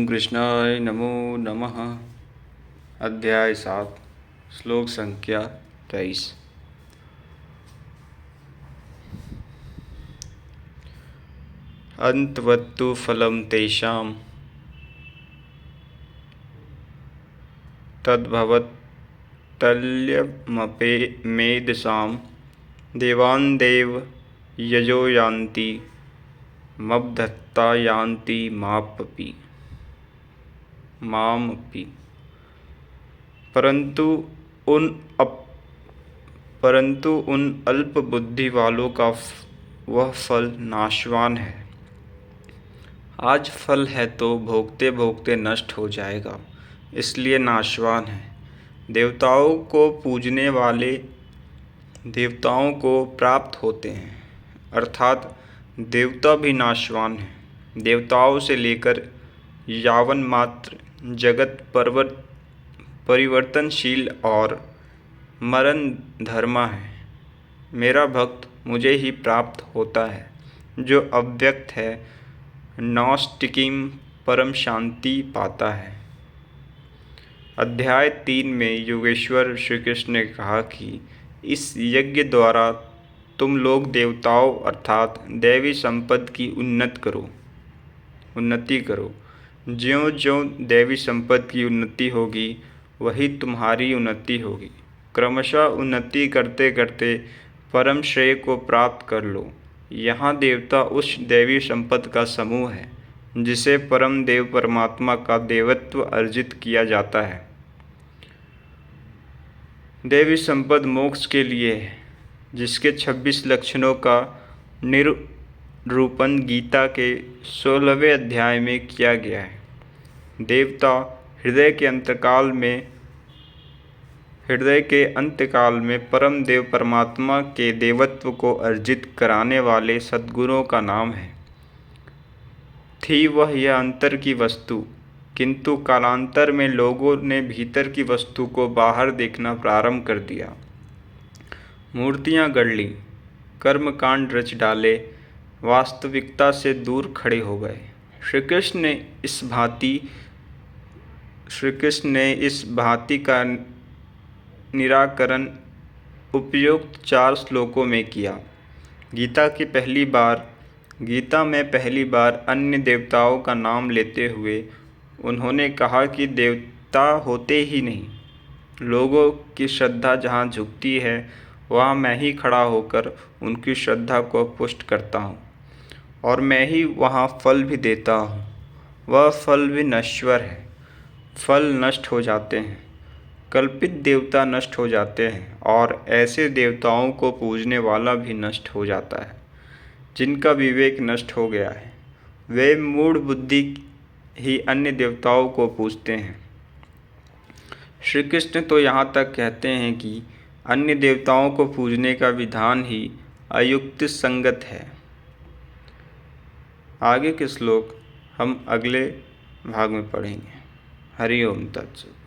कृष्णाय नमो नमः। अध्याय 7 श्लोक संख्या 23। अंतवत्तु फलं तेषां तद्भवत्यल्पमेधसां देवान्देव यजो यान्ति मद्भक्ता यान्ति मामपि। परंतु उन अल्प बुद्धि वालों का वह फल नाशवान है। आज फल है तो भोगते भोगते नष्ट हो जाएगा, इसलिए नाशवान है। देवताओं को पूजने वाले देवताओं को प्राप्त होते हैं, अर्थात देवता भी नाशवान है। देवताओं से लेकर यावन मात्र जगत परिवर्तनशील और मरण धर्मा है। मेरा भक्त मुझे ही प्राप्त होता है, जो अव्यक्त है, नॉस्टिकीम परम शांति पाता है। अध्याय 3 में योगेश्वर श्री कृष्ण ने कहा कि इस यज्ञ द्वारा तुम लोग देवताओं अर्थात दैवी संपत्ति की उन्नति करो। ज्यों ज्यों दैवी संपत्ति की उन्नति होगी, वही तुम्हारी उन्नति होगी। क्रमशः उन्नति करते करते परम श्रेय को प्राप्त कर लो। यहाँ देवता उस दैवी संपत्ति का समूह है जिसे परम देव परमात्मा का देवत्व अर्जित किया जाता है। दैवी संपत्ति मोक्ष के लिए है, जिसके 26 लक्षणों का निरूपण गीता के 16वें अध्याय में किया गया है। देवता हृदय के अंतकाल में परम देव परमात्मा के देवत्व को अर्जित कराने वाले सद्गुणों का नाम है। थी वह यह अंतर की वस्तु, किंतु कालांतर में लोगों ने भीतर की वस्तु को बाहर देखना प्रारंभ कर दिया। मूर्तियां गढ़ लीं, कर्मकांड रच डाले, वास्तविकता से दूर खड़े हो गए। श्री कृष्ण ने इस भांति का निराकरण उपयुक्त 4 श्लोकों में किया। गीता में पहली बार अन्य देवताओं का नाम लेते हुए उन्होंने कहा कि देवता होते ही नहीं, लोगों की श्रद्धा जहाँ झुकती है, वहाँ मैं ही खड़ा होकर उनकी श्रद्धा को पुष्ट करता हूँ, और मैं ही वहाँ फल भी देता हूँ। वह फल भी नश्वर है, फल नष्ट हो जाते हैं, कल्पित देवता नष्ट हो जाते हैं, और ऐसे देवताओं को पूजने वाला भी नष्ट हो जाता है। जिनका विवेक नष्ट हो गया है, वे मूढ़ बुद्धि ही अन्य देवताओं को पूजते हैं। श्री कृष्ण तो यहाँ तक कहते हैं कि अन्य देवताओं को पूजने का विधान ही अयुक्ति संगत है। आगे के श्लोक हम अगले भाग में पढ़ेंगे। हरि ओम तत्सत।